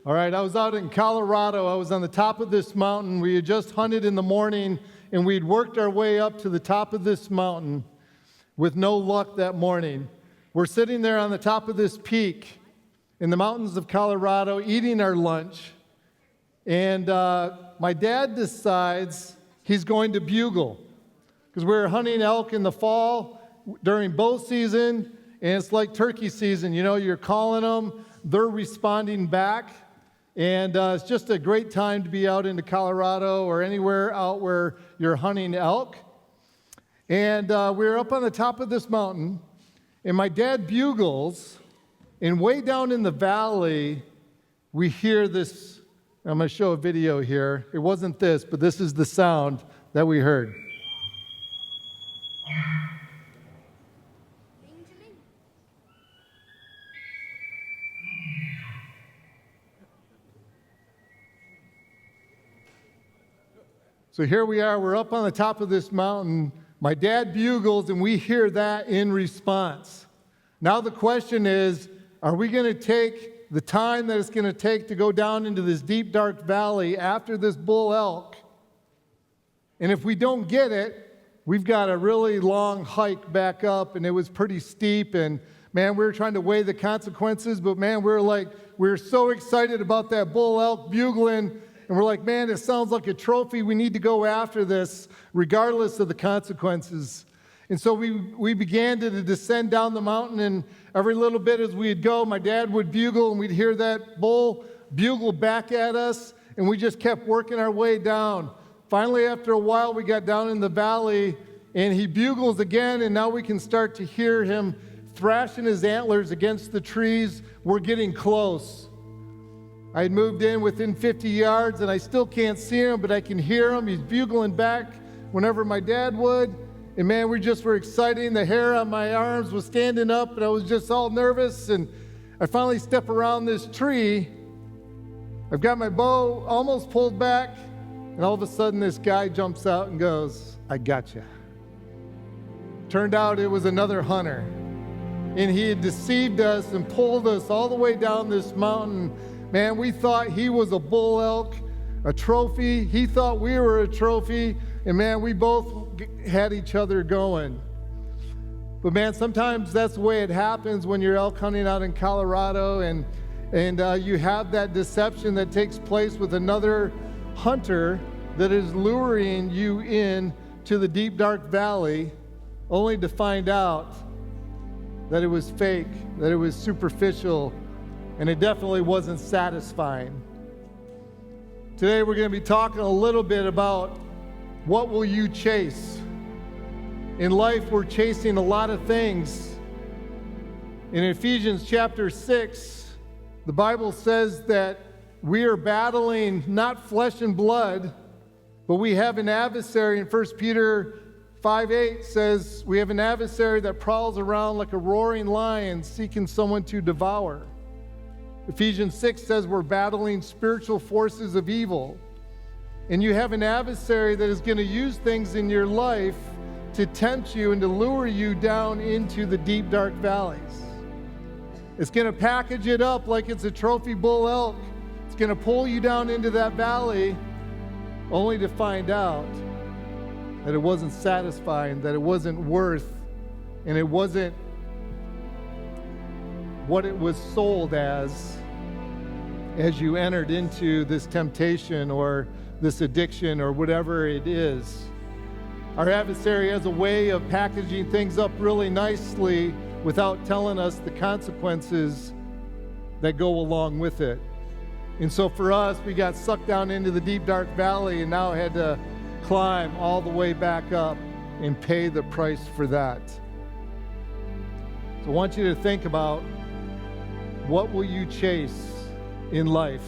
All right, I was out in Colorado. I was on the top of this mountain. We had just hunted in the morning, and we'd worked our way up to the top of this mountain with no luck that morning. We're sitting there on the top of this peak in the mountains of Colorado eating our lunch, and my dad decides he's going to bugle because we were hunting elk in the fall during bow season, and it's like turkey season. You know, you're calling them, they're responding back. And it's just a great time to be out into Colorado or anywhere out where you're hunting elk. And we were up on the top of this mountain, and my dad bugles, and way down in the valley, we hear this. I'm going to show a video here. It wasn't this, but this is the sound that we heard. So here we are, we're up on the top of this mountain. My dad bugles, and we hear that in response. Now the question is, are we going to take the time that it's going to take to go down into this deep, dark valley after this bull elk? And if we don't get it, we've got a really long hike back up, and it was pretty steep, and man, we were trying to weigh the consequences, but man, we were so excited about that bull elk bugling. And we're like, man, it sounds like a trophy. We need to go after this regardless of the consequences. And so we began to descend down the mountain, and every little bit as we'd go, my dad would bugle, and we'd hear that bull bugle back at us, and we just kept working our way down. Finally, after a while, we got down in the valley, and he bugles again, and now we can start to hear him thrashing his antlers against the trees. We're getting close. I had moved in within 50 yards, and I still can't see him, but I can hear him. He's bugling back whenever my dad would. And man, we just were excited. The hair on my arms was standing up, and I was just all nervous. And I finally step around this tree. I've got my bow almost pulled back, and all of a sudden this guy jumps out and goes, "I got you." Turned out it was another hunter. And he had deceived us and pulled us all the way down this mountain. Man, we thought he was a bull elk, a trophy. He thought we were a trophy. And man, we both had each other going. But man, sometimes that's the way it happens when you're elk hunting out in Colorado, and you have that deception that takes place with another hunter that is luring you in to the deep, dark valley, only to find out that it was fake, that it was superficial, and it definitely wasn't satisfying. Today we're going to be talking a little bit about what will you chase. In life we're chasing a lot of things. In Ephesians chapter 6, the Bible says that we are battling not flesh and blood, but we have an adversary. In 1 Peter 5:8 says we have an adversary that prowls around like a roaring lion seeking someone to devour. Ephesians 6 says we're battling spiritual forces of evil. And you have an adversary that is going to use things in your life to tempt you and to lure you down into the deep, dark valleys. It's going to package it up like it's a trophy bull elk. It's going to pull you down into that valley only to find out that it wasn't satisfying, that it wasn't worth, and it wasn't what it was sold as you entered into this temptation or this addiction or whatever it is. Our adversary has a way of packaging things up really nicely without telling us the consequences that go along with it. And so for us, we got sucked down into the deep, dark valley and now had to climb all the way back up and pay the price for that. So I want you to think about, what will you chase in life?